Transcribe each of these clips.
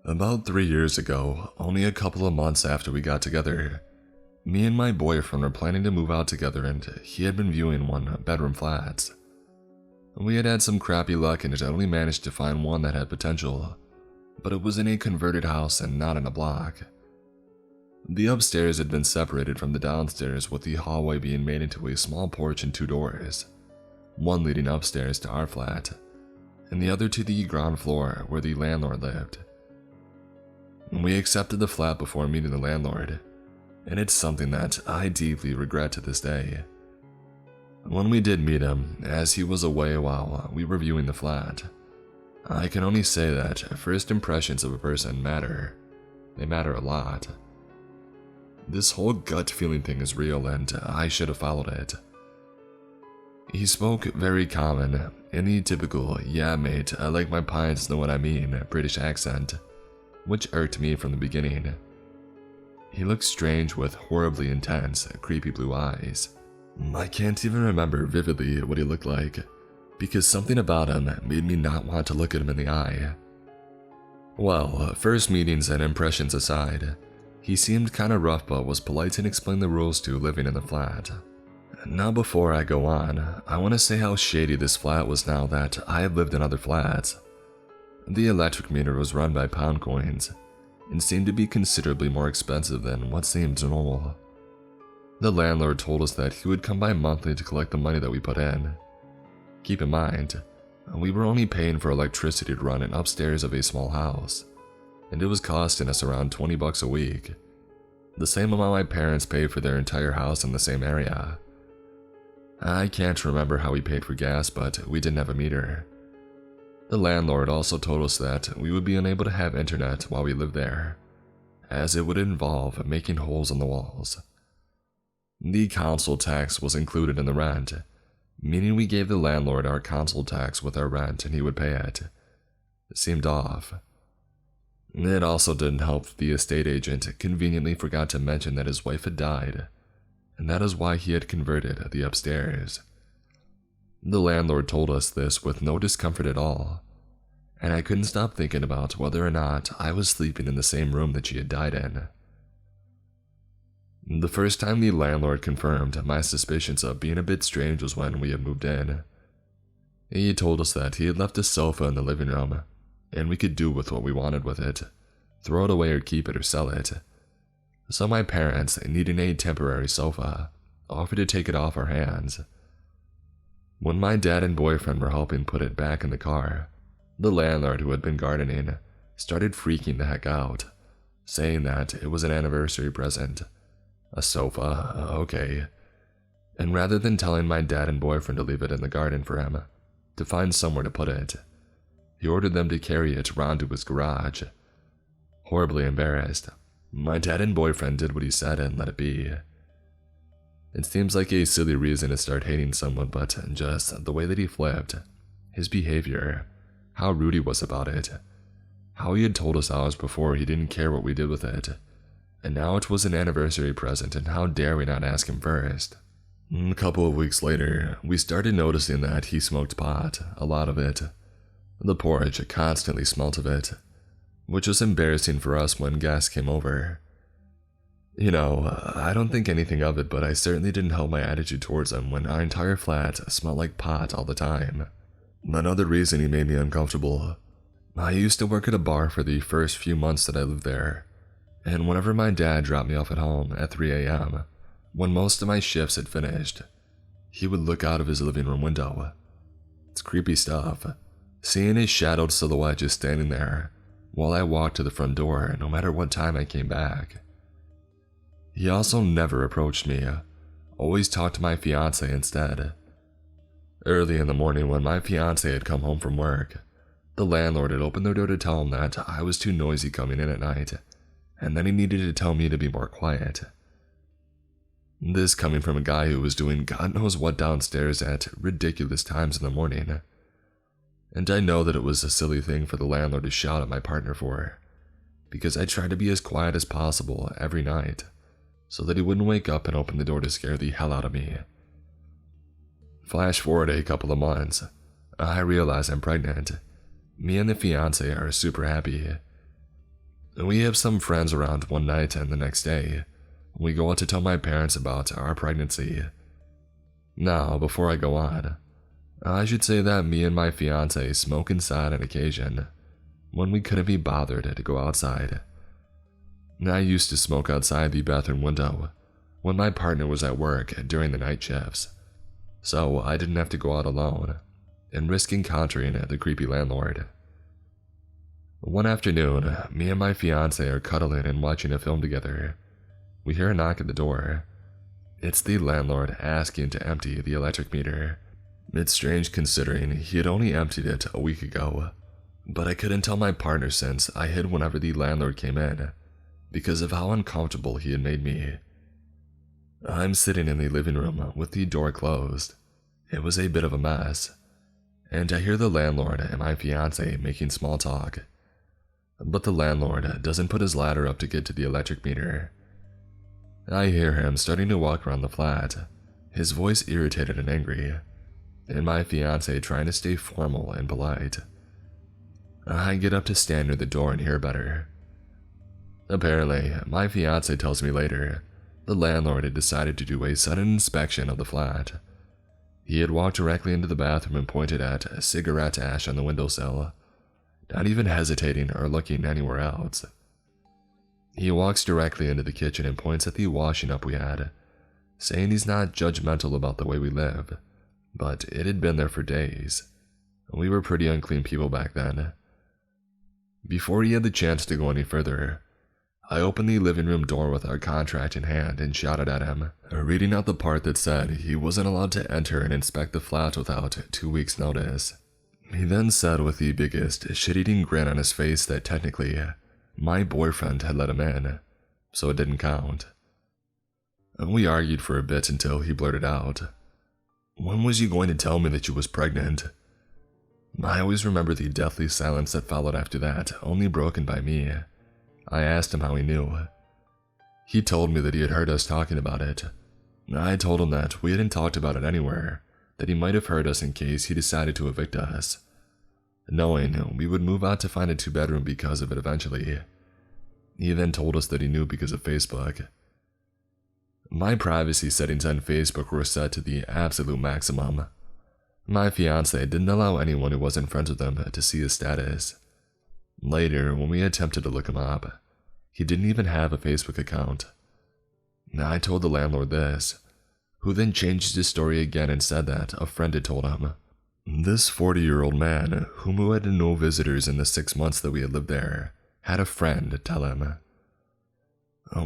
About 3 years ago, only a couple of months after we got together, me and my boyfriend were planning to move out together and he had been viewing one-bedroom flats. We had had some crappy luck and had only managed to find one that had potential, but it was in a converted house and not in a block. The upstairs had been separated from the downstairs, with the hallway being made into a small porch and 2 doors, one leading upstairs to our flat, and the other to the ground floor where the landlord lived. We accepted the flat before meeting the landlord, and it's something that I deeply regret to this day. When we did meet him, as he was away while we were viewing the flat, I can only say that first impressions of a person matter. They matter a lot. This whole gut feeling thing is real and I should have followed it. He spoke very common, in the typical, "yeah mate, I like my pints, know what I mean," British accent, which irked me from the beginning. He looked strange with horribly intense, creepy blue eyes. I can't even remember vividly what he looked like, because something about him made me not want to look at him in the eye. Well, first meetings and impressions aside, he seemed kinda rough but was polite and explained the rules to living in the flat. Now before I go on, I want to say how shady this flat was now that I have lived in other flats. The electric meter was run by pound coins, and seemed to be considerably more expensive than what seemed normal. The landlord told us that he would come by monthly to collect the money that we put in. Keep in mind, we were only paying for electricity to run an upstairs of a small house, and it was costing us around $20 a week, the same amount my parents paid for their entire house in the same area. I can't remember how we paid for gas, but we didn't have a meter. The landlord also told us that we would be unable to have internet while we lived there, as it would involve making holes in the walls. The council tax was included in the rent, meaning we gave the landlord our council tax with our rent and he would pay it. It seemed off. It also didn't help that the estate agent conveniently forgot to mention that his wife had died, and that is why he had converted the upstairs. The landlord told us this with no discomfort at all, and I couldn't stop thinking about whether or not I was sleeping in the same room that she had died in. The first time the landlord confirmed my suspicions of being a bit strange was when we had moved in. He told us that he had left a sofa in the living room, and we could do with what we wanted with it, throw it away or keep it or sell it. So my parents, needing a temporary sofa, offered to take it off our hands. When my dad and boyfriend were helping put it back in the car, the landlord, who had been gardening, started freaking the heck out, saying that it was an anniversary present. A sofa, okay. And rather than telling my dad and boyfriend to leave it in the garden for him, to find somewhere to put it, he ordered them to carry it round to his garage. Horribly embarrassed, my dad and boyfriend did what he said and let it be. It seems like a silly reason to start hating someone, but just the way that he flipped, his behavior, how rude he was about it, how he had told us hours before he didn't care what we did with it, and now it was an anniversary present and how dare we not ask him first. A couple of weeks later, we started noticing that he smoked pot, a lot of it. The porch constantly smelt of it, which was embarrassing for us when guests came over. You know, I don't think anything of it, but I certainly didn't help my attitude towards him when our entire flat smelled like pot all the time. Another reason he made me uncomfortable. I used to work at a bar for the first few months that I lived there, and whenever my dad dropped me off at home at 3 a.m., when most of my shifts had finished, he would look out of his living room window. It's creepy stuff, seeing his shadowed silhouette just standing there while I walked to the front door no matter what time I came back. He also never approached me, always talked to my fiancé instead. Early in the morning when my fiancé had come home from work, the landlord had opened the door to tell him that I was too noisy coming in at night, and then he needed to tell me to be more quiet. This coming from a guy who was doing God knows what downstairs at ridiculous times in the morning. And I know that it was a silly thing for the landlord to shout at my partner for, because I tried to be as quiet as possible every night, so that he wouldn't wake up and open the door to scare the hell out of me. Flash forward a couple of months, I realize I'm pregnant. Me and the fiancé are super happy. We have some friends around one night, and the next day, we go out to tell my parents about our pregnancy. Now, before I go on, I should say that me and my fiance smoke inside on occasion, when we couldn't be bothered to go outside. I used to smoke outside the bathroom window when my partner was at work during the night shifts, so I didn't have to go out alone and risk encountering the creepy landlord. One afternoon, me and my fiance are cuddling and watching a film together. We hear a knock at the door. It's the landlord asking to empty the electric meter. It's strange considering he had only emptied it a week ago, but I couldn't tell my partner since I hid whenever the landlord came in because of how uncomfortable he had made me. I'm sitting in the living room with the door closed. It was a bit of a mess, and I hear the landlord and my fiance making small talk. But the landlord doesn't put his ladder up to get to the electric meter. I hear him starting to walk around the flat, his voice irritated and angry, and my fiance trying to stay formal and polite. I get up to stand near the door and hear better. Apparently, my fiance tells me later, the landlord had decided to do a sudden inspection of the flat. He had walked directly into the bathroom and pointed at a cigarette ash on the windowsill, not even hesitating or looking anywhere else. He walks directly into the kitchen and points at the washing up we had, saying he's not judgmental about the way we live, but it had been there for days. We were pretty unclean people back then. Before he had the chance to go any further, I opened the living room door with our contract in hand and shouted at him, reading out the part that said he wasn't allowed to enter and inspect the flat without 2 weeks' notice. He then said with the biggest shit-eating grin on his face that technically, my boyfriend had let him in, so it didn't count. We argued for a bit until he blurted out, "When was you going to tell me that you was pregnant?" I always remember the deathly silence that followed after that, only broken by me. I asked him how he knew. He told me that he had heard us talking about it. I told him that we hadn't talked about it anywhere, that he might have heard us in case he decided to evict us, knowing we would move out to find a 2-bedroom because of it eventually. He then told us that he knew because of Facebook. My privacy settings on Facebook were set to the absolute maximum. My fiance didn't allow anyone who wasn't friends with him to see his status. Later, when we attempted to look him up, he didn't even have a Facebook account. I told the landlord this, who then changed his story again and said that a friend had told him. This 40-year-old man, whom we had no visitors in the 6 months that we had lived there, had a friend tell him.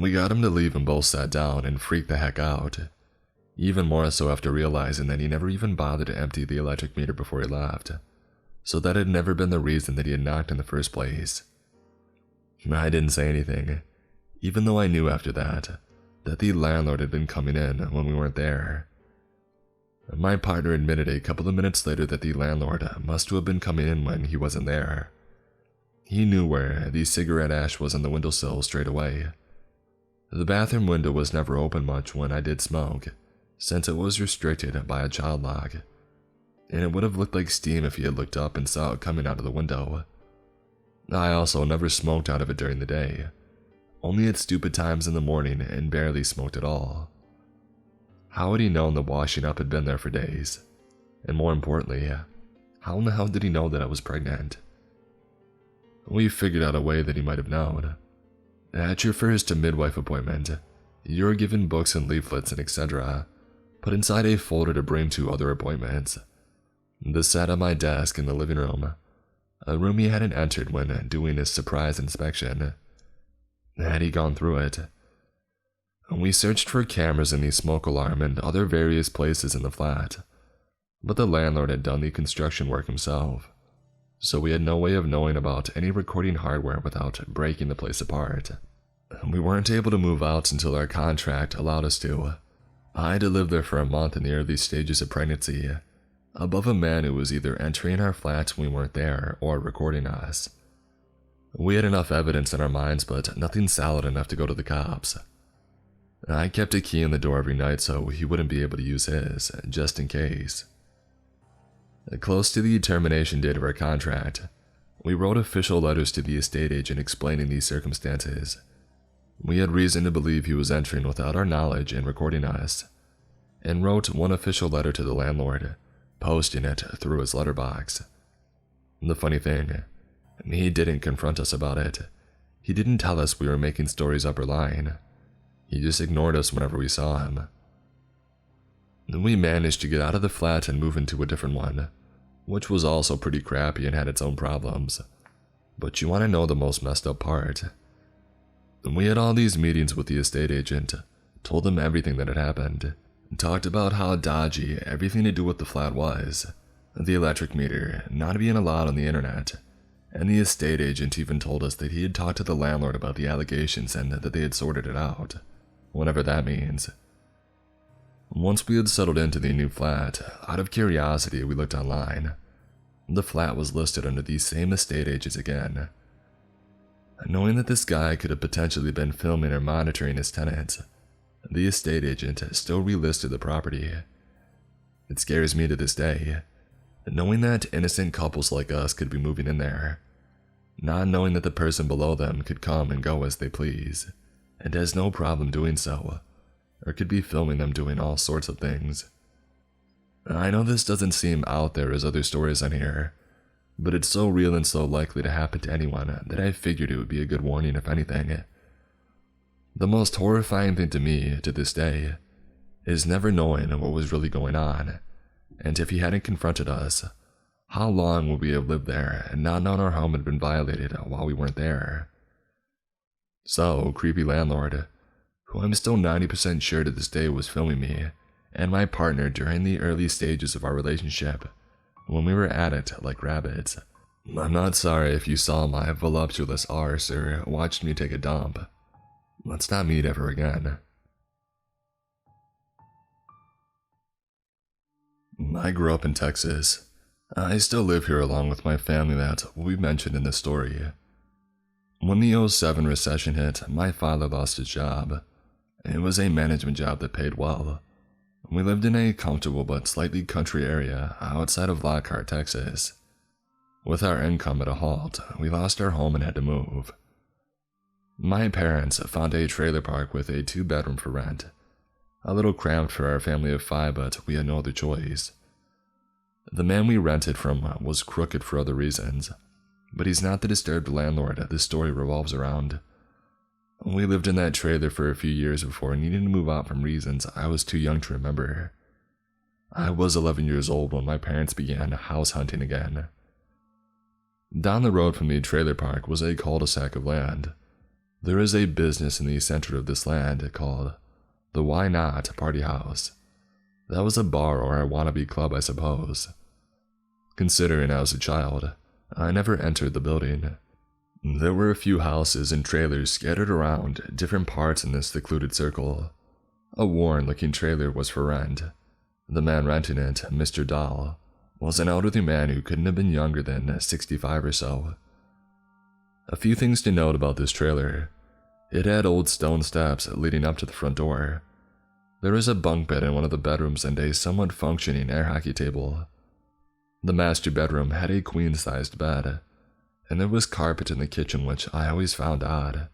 We got him to leave and both sat down and freaked the heck out. Even more so after realizing that he never even bothered to empty the electric meter before he left, so that had never been the reason that he had knocked in the first place. I didn't say anything, even though I knew after that the landlord had been coming in when we weren't there. My partner admitted a couple of minutes later that the landlord must have been coming in when he wasn't there. He knew where the cigarette ash was on the windowsill straight away. The bathroom window was never open much when I did smoke, since it was restricted by a child lock, and it would have looked like steam if he had looked up and saw it coming out of the window. I also never smoked out of it during the day, only at stupid times in the morning, and barely smoked at all. How had he known the washing up had been there for days? And more importantly, how in the hell did he know that I was pregnant? We figured out a way that he might have known. At your first midwife appointment, you were given books and leaflets and etc., put inside a folder to bring to other appointments. This sat on my desk in the living room, a room he hadn't entered when doing his surprise inspection. Had he gone through it? We searched for cameras in the smoke alarm and other various places in the flat, but the landlord had done the construction work himself, so we had no way of knowing about any recording hardware without breaking the place apart. We weren't able to move out until our contract allowed us to. I had to live there for a month in the early stages of pregnancy, above a man who was either entering our flat when we weren't there or recording us. We had enough evidence in our minds, but nothing solid enough to go to the cops. I kept a key in the door every night so he wouldn't be able to use his, just in case. Close to the termination date of our contract, We wrote official letters to the estate agent explaining these circumstances. We had reason to believe he was entering without our knowledge and recording us, and wrote one official letter to the landlord, posting it through his letterbox. The funny thing, he didn't confront us about it. He didn't tell us we were making stories up or lying. He just ignored us whenever we saw him. We managed to get out of the flat and move into a different one, which was also pretty crappy and had its own problems. But you want to know the most messed up part? We had all these meetings with the estate agent, told him everything that had happened, and talked about how dodgy everything to do with the flat was, the electric meter not being allowed on the internet, and the estate agent even told us that he had talked to the landlord about the allegations and that they had sorted it out, whatever that means. Once we had settled into the new flat, out of curiosity we looked online. The flat was listed under these same estate agents again. Knowing that this guy could have potentially been filming or monitoring his tenants, the estate agent still relisted the property. It scares me to this day, knowing that innocent couples like us could be moving in there, not knowing that the person below them could come and go as they please, and has no problem doing so, or could be filming them doing all sorts of things. I know this doesn't seem out there as other stories on here, but it's so real and so likely to happen to anyone that I figured it would be a good warning if anything. The most horrifying thing to me, to this day, is never knowing what was really going on, and if he hadn't confronted us, how long would we have lived there and not known our home had been violated while we weren't there? So, creepy landlord, who I'm still 90% sure to this day was filming me and my partner during the early stages of our relationship, when we were at it like rabbits. I'm not sorry if you saw my voluptuous arse or watched me take a dump. Let's not meet ever again. I grew up in Texas. I still live here along with my family that we mentioned in this story. When the '07 recession hit, my father lost his job. It was a management job that paid well. We lived in a comfortable but slightly country area outside of Lockhart, Texas. With our income at a halt, we lost our home and had to move. My parents found a trailer park with a 2-bedroom for rent. A little cramped for our family of 5, but we had no other choice. The man we rented from was crooked for other reasons, but he's not the disturbed landlord this story revolves around. We lived in that trailer for a few years before needing to move out from reasons I was too young to remember. I was 11 years old when my parents began house hunting again. Down the road from the trailer park was a cul-de-sac of land. There is a business in the center of this land called the Why Not Party House. That was a bar or a wannabe club, I suppose. Considering I was a child, I never entered the building. There were a few houses and trailers scattered around different parts in this secluded circle. A worn-looking trailer was for rent. The man renting it, Mr. Dahl, was an elderly man who couldn't have been younger than 65 or so. A few things to note about this trailer. It had old stone steps leading up to the front door. There was a bunk bed in one of the bedrooms and a somewhat functioning air hockey table. The master bedroom had a queen-sized bed, and there was carpet in the kitchen, which I always found odd.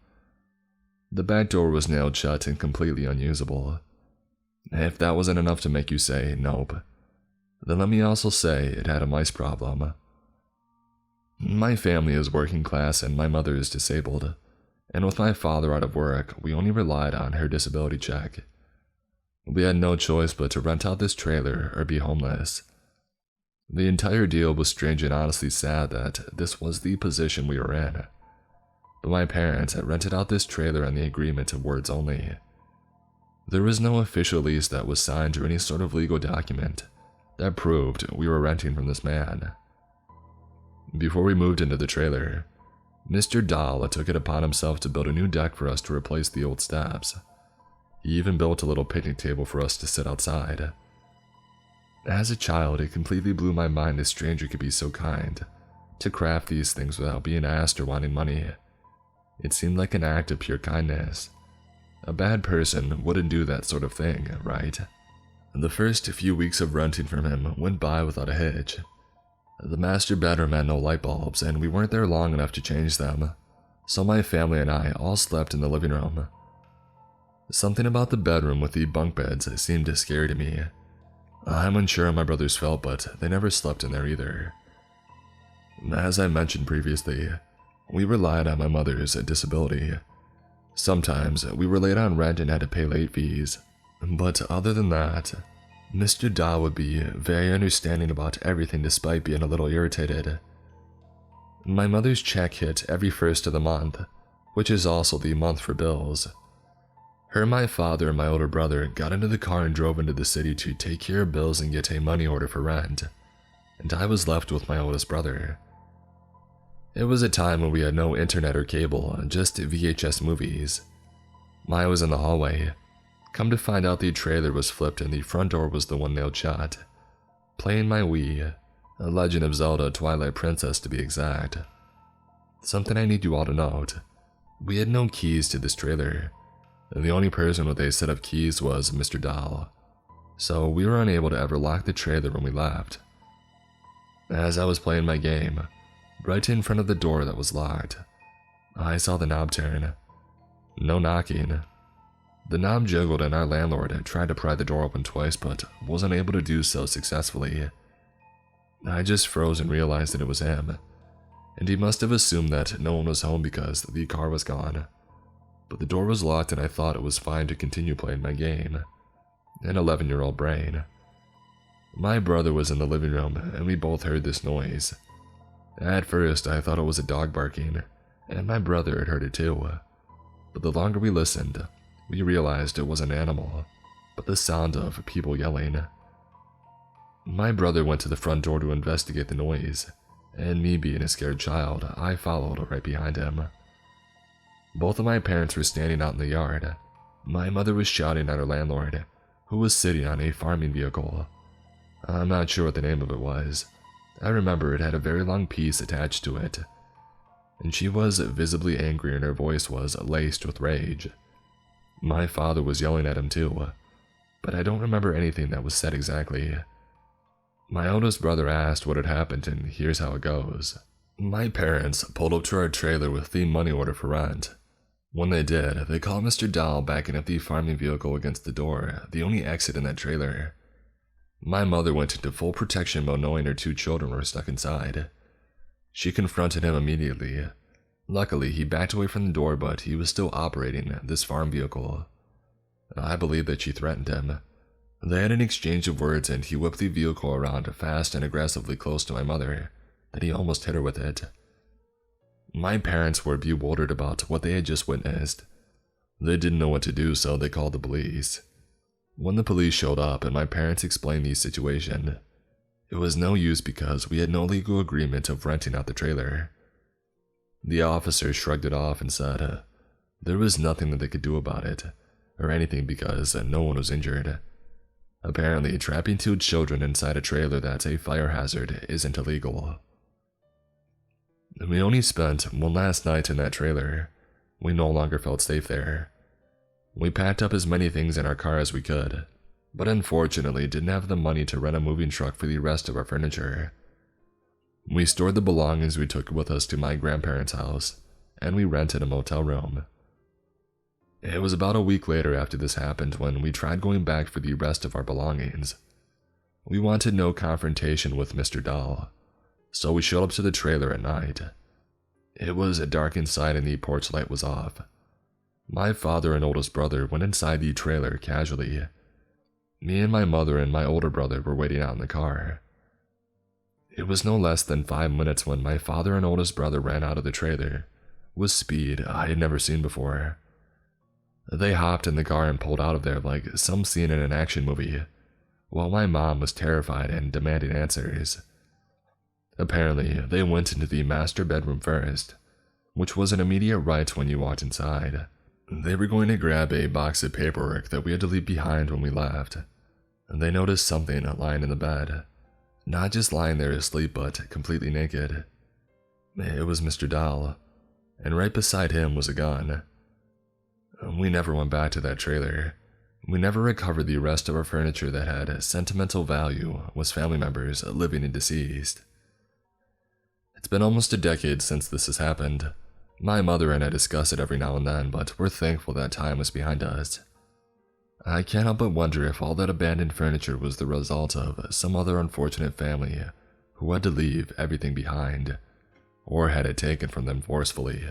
The back door was nailed shut and completely unusable. If that wasn't enough to make you say nope, then let me also say it had a mice problem. My family is working class and my mother is disabled, and with my father out of work, we only relied on her disability check. We had no choice but to rent out this trailer or be homeless. The entire deal was strange and honestly sad that this was the position we were in. But my parents had rented out this trailer on the agreement of words only. There was no official lease that was signed or any sort of legal document that proved we were renting from this man. Before we moved into the trailer, Mr. Dahl took it upon himself to build a new deck for us to replace the old steps. He even built a little picnic table for us to sit outside. As a child, it completely blew my mind a stranger could be so kind to craft these things without being asked or wanting money. It seemed like an act of pure kindness. A bad person wouldn't do that sort of thing, right? The first few weeks of renting from him went by without a hitch. The master bedroom had no light bulbs, and we weren't there long enough to change them, so my family and I all slept in the living room. Something about the bedroom with the bunk beds seemed scary to me. I'm unsure how my brothers felt, but they never slept in there either. As I mentioned previously, we relied on my mother's disability. Sometimes we were late on rent and had to pay late fees, but other than that, Mr. Da would be very understanding about everything despite being a little irritated. My mother's check hit every first of the month, which is also the month for bills. Her, my father, and my older brother got into the car and drove into the city to take care of bills and get a money order for rent, and I was left with my oldest brother. It was a time when we had no internet or cable, just VHS movies. I was in the hallway. Come to find out, the trailer was flipped and the front door was the one nailed shut. Playing my Wii, a Legend of Zelda Twilight Princess to be exact. Something I need you all to note. We had no keys to this trailer. The only person with a set of keys was Mr. Dahl, so we were unable to ever lock the trailer when we left. As I was playing my game, right in front of the door that was locked, I saw the knob turn. No knocking. The knob jiggled and our landlord had tried to pry the door open twice but wasn't able to do so successfully. I just froze and realized that it was him, and he must have assumed that no one was home because the car was gone. But the door was locked and I thought it was fine to continue playing my game. An 11-year-old brain. My brother was in the living room and we both heard this noise. At first I thought it was a dog barking, and my brother had heard it too. But the longer we listened, we realized it was an animal, but the sound of people yelling. My brother went to the front door to investigate the noise, and me being a scared child, I followed right behind him. Both of my parents were standing out in the yard. My mother was shouting at her landlord, who was sitting on a farming vehicle. I'm not sure what the name of it was. I remember it had a very long piece attached to it, and she was visibly angry and her voice was laced with rage. My father was yelling at him too, but I don't remember anything that was said exactly. My oldest brother asked what had happened, and here's how it goes. My parents pulled up to our trailer with the money order for rent. When they did, they caught Mr. Dahl backing up the farming vehicle against the door, the only exit in that trailer. My mother went into full protection mode knowing her 2 children were stuck inside. She confronted him immediately. Luckily, he backed away from the door, but he was still operating this farm vehicle. I believe that she threatened him. They had an exchange of words and he whipped the vehicle around fast and aggressively close to my mother, that he almost hit her with it. My parents were bewildered about what they had just witnessed. They didn't know what to do, so they called the police. When the police showed up and my parents explained the situation, it was no use because we had no legal agreement of renting out the trailer. The officer shrugged it off and said there was nothing that they could do about it, or anything because no one was injured. Apparently, trapping 2 children inside a trailer that's a fire hazard isn't illegal. We only spent one last night in that trailer. We no longer felt safe there. We packed up as many things in our car as we could, but unfortunately didn't have the money to rent a moving truck for the rest of our furniture. We stored the belongings we took with us to my grandparents' house, and we rented a motel room. It was about a week later after this happened when we tried going back for the rest of our belongings. We wanted no confrontation with Mr. Dahl, so we showed up to the trailer at night. It was dark inside and the porch light was off. My father and oldest brother went inside the trailer casually. Me and my mother and my older brother were waiting out in the car. It was no less than 5 minutes when my father and oldest brother ran out of the trailer, with speed I had never seen before. They hopped in the car and pulled out of there like some scene in an action movie, while my mom was terrified and demanding answers. Apparently, they went into the master bedroom first, which was an immediate right when you walked inside. They were going to grab a box of paperwork that we had to leave behind when we left, and they noticed something lying in the bed. Not just lying there asleep, but completely naked. It was Mr. Dahl, and right beside him was a gun. We never went back to that trailer. We never recovered the rest of our furniture that had sentimental value, with family members living and deceased. It's been almost a decade since this has happened. My mother and I discuss it every now and then, but we're thankful that time is behind us. I can't help but wonder if all that abandoned furniture was the result of some other unfortunate family who had to leave everything behind, or had it taken from them forcefully.